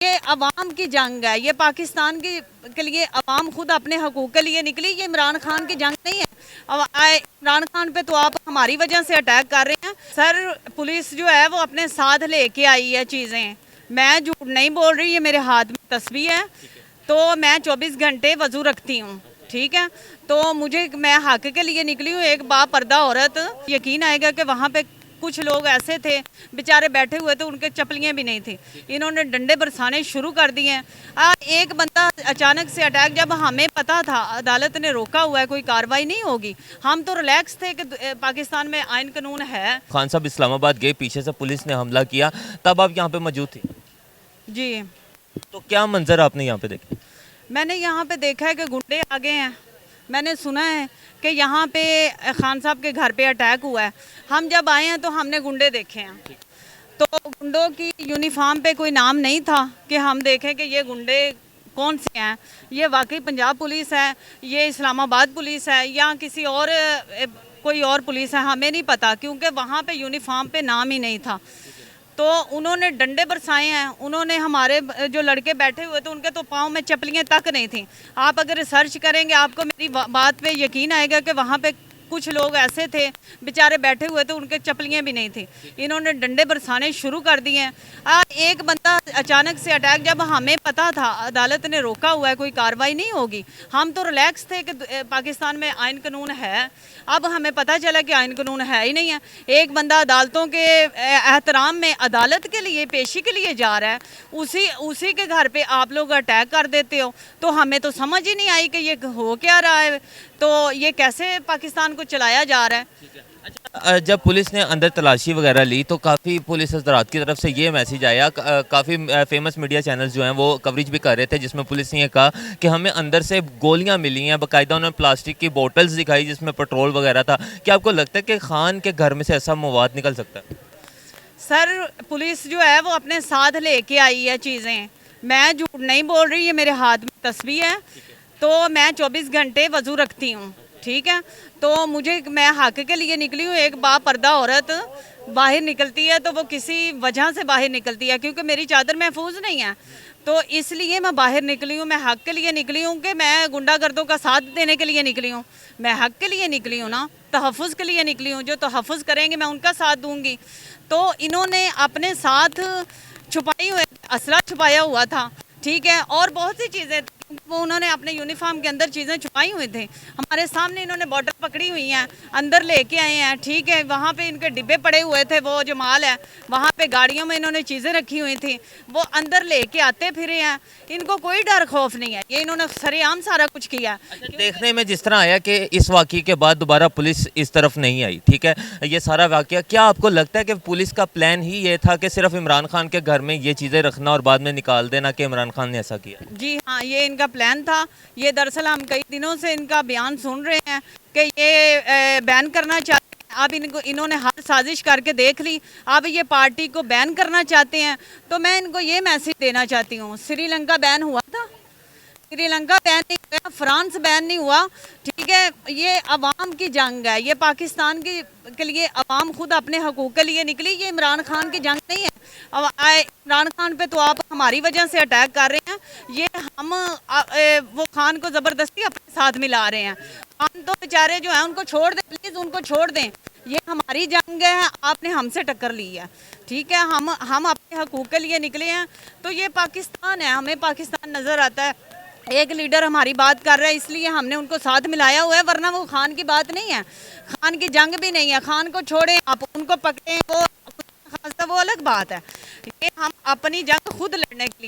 یہ عوام کی جنگ ہے، یہ پاکستان کے لیے عوام خود اپنے حقوق کے لیے نکلی. یہ عمران خان کی جنگ نہیں ہے. عمران خان پہ تو آپ ہماری وجہ سے اٹیک کر رہے ہیں. سر پولیس جو ہے وہ اپنے ساتھ لے کے آئی ہے چیزیں. میں جھوٹ نہیں بول رہی، یہ میرے ہاتھ میں تسبیح ہے. تو میں 24 گھنٹے وضو رکھتی ہوں، ٹھیک ہے. تو میں حق کے لیے نکلی ہوں. ایک با پردہ عورت، یقین آئے گا کہ وہاں پہ کچھ لوگ ایسے تھے بیچارے بیٹھے ہوئے تھے، ان کے چپلیاں بھی نہیں تھیں. انہوں نے ڈنڈے برسانے شروع کر دیے ہیں. ایک بندہ اچانک سے اٹیک، جب ہمیں پتا تھا عدالت نے روکا ہوا ہے کوئی کاروائی نہیں ہوگی، ہم تو ریلیکس تھے کہ پاکستان میں آئین قانون ہے. خان صاحب اسلام آباد گئے، پیچھے سے پولیس نے حملہ کیا، تب آپ یہاں پہ موجود تھی؟ جی. تو کیا منظر آپ نے یہاں پہ دیکھا؟ میں نے یہاں پہ دیکھا ہے کہ گنڈے آگے ہیں. میں نے سنا ہے کہ یہاں پہ خان صاحب کے گھر پہ اٹیک ہوا ہے. ہم جب آئے ہیں تو ہم نے گنڈے دیکھے ہیں. تو گنڈوں کی یونیفارم پہ کوئی نام نہیں تھا کہ ہم دیکھیں کہ یہ گنڈے کون سے ہیں. یہ واقعی پنجاب پولیس ہے، یہ اسلام آباد پولیس ہے، یا کسی اور کوئی اور پولیس ہے، ہمیں نہیں پتا، کیونکہ وہاں پہ یونیفارم پہ نام ہی نہیں تھا. تو انہوں نے ڈنڈے برسائے ہیں. انہوں نے ہمارے جو لڑکے بیٹھے ہوئے تھے ان کے تو پاؤں میں چپلیاں تک نہیں تھیں. آپ اگر ریسرچ کریں گے آپ کو میری بات پہ یقین آئے گا کہ وہاں پہ کچھ لوگ ایسے تھے بیچارے بیٹھے ہوئے تھے، ان کے چپلیاں بھی نہیں تھیں. انہوں نے ڈنڈے برسانے شروع کر دیے ہیں. ایک بندہ اچانک سے اٹیک، جب ہمیں پتا تھا عدالت نے روکا ہوا ہے کوئی کاروائی نہیں ہوگی، ہم تو ریلیکس تھے کہ پاکستان میں آئین قانون ہے. اب ہمیں پتا چلا کہ آئین قانون ہے ہی نہیں ہے. ایک بندہ عدالتوں کے احترام میں عدالت کے لیے پیشی کے لیے جا رہا ہے، اسی کے گھر پہ آپ لوگ اٹیک کر دیتے ہو. تو ہمیں تو سمجھ ہی نہیں آئی کہ یہ ہو کیا رہا ہے. تو یہ کیسے پاکستان کو چلایا جا رہا ہے. جب پولیس نے اندر تلاشی وغیرہ لی تو کافی پولیس حضرات کی طرف سے یہ میسیج آیا، کافی فیمس میڈیا چینلز جو ہیں وہ کوریج بھی کر رہے تھے، جس میں پولیس نے یہ کہا کہ ہمیں اندر سے گولیاں ملی ہیں. باقاعدہ انہوں نے پلاسٹک کی بوٹلز دکھائی جس میں پیٹرول وغیرہ تھا. کیا آپ کو لگتا ہے کہ خان کے گھر میں سے ایسا مواد نکل سکتا ہے؟ سر پولیس جو ہے وہ اپنے ساتھ لے کے آئی ہے چیزیں. میں جھوٹ نہیں بول رہی، یہ میرے ہاتھ میں تسبیح ہے. تو میں 24 گھنٹے وضو رکھتی ہوں، ٹھیک ہے. تو میں حق کے لیے نکلی ہوں. ایک با پردہ عورت باہر نکلتی ہے تو وہ کسی وجہ سے باہر نکلتی ہے، کیونکہ میری چادر محفوظ نہیں ہے. تو اس لیے میں باہر نکلی ہوں. میں حق کے لیے نکلی ہوں کہ میں گنڈا گردوں کا ساتھ دینے کے لیے نکلی ہوں. میں حق کے لیے نکلی ہوں نا، تحفظ کے لیے نکلی ہوں. جو تحفظ کریں گے میں ان کا ساتھ دوں گی. تو انہوں نے اپنے ساتھ چھپائی ہوئے اسلحہ چھپایا ہوا تھا، ٹھیک ہے، اور بہت سی چیزیں وہ انہوں نے اپنے یونیفارم کے اندر چیزیں چھپائی ہوئی تھے. ہمارے سامنے انہوں نے بوٹل پکڑی ہوئی ہیں، اندر لے کے آئے ہیں، ٹھیک ہے. وہاں پہ ان کے ڈبے پڑے ہوئے تھے، وہ جو مال ہے وہاں پہ گاڑیوں میں انہوں نے چیزیں رکھی ہوئی تھیں، وہ اندر لے کے آتے پھرے ہیں. ان کو کوئی ڈر خوف نہیں ہے. یہ انہوں نے سرے عام سارا کچھ کیا. دیکھنے میں جس طرح آیا کہ اس واقعے کے بعد دوبارہ پولیس اس طرف نہیں آئی، ٹھیک ہے، یہ سارا واقعہ، کیا آپ کو لگتا ہے کہ پولیس کا پلان ہی یہ تھا کہ صرف عمران خان کے گھر میں یہ چیزیں رکھنا اور بعد میں نکال دینا کہ عمران خان نے ایسا کیا؟ جی ہاں، یہ ان کا پلان تھا. یہ دراصل ہم کئی دنوں سے ان کا بیان سن رہے ہیں کہ یہ بین کرنا چاہتے ہیں. اب انہوں نے ہر سازش کر کے دیکھ لی. اب یہ پارٹی کو بین کرنا چاہتے ہیں. تو میں ان کو یہ میسیج دینا چاہتی ہوں، سری لنکا بین ہوا تھا، سری لنکا بین نہیں ہوا، فرانس بین نہیں ہوا، ٹھیک ہے. یہ عوام کی جنگ ہے، یہ پاکستان کے لیے عوام خود اپنے حقوق کے لیے نکلی. یہ عمران خان کی جنگ نہیں ہے. عمران خان پہ تو آپ ہماری وجہ سے اٹیک کر رہے ہیں. یہ ہم وہ خان کو زبردستی اپنے ساتھ ملا رہے ہیں. خان تو بیچارے جو ہیں ان کو چھوڑ دیں، پلیز ان کو چھوڑ دیں. یہ ہماری جنگ ہے، آپ نے ہم سے ٹکر لی ہے، ٹھیک ہے. ہم اپنے حقوق کے لیے نکلے ہیں. تو یہ پاکستان ہے، ہمیں پاکستان نظر آتا ہے. ایک لیڈر ہماری بات کر رہا ہے اس لیے ہم نے ان کو ساتھ ملایا ہوا ہے، ورنہ وہ خان کی بات نہیں ہے، خان کی جنگ بھی نہیں ہے. خان کو چھوڑیں، آپ ان کو پکڑیں، وہ الگ بات ہے. یہ ہم اپنی جنگ خود لڑنے کے لیے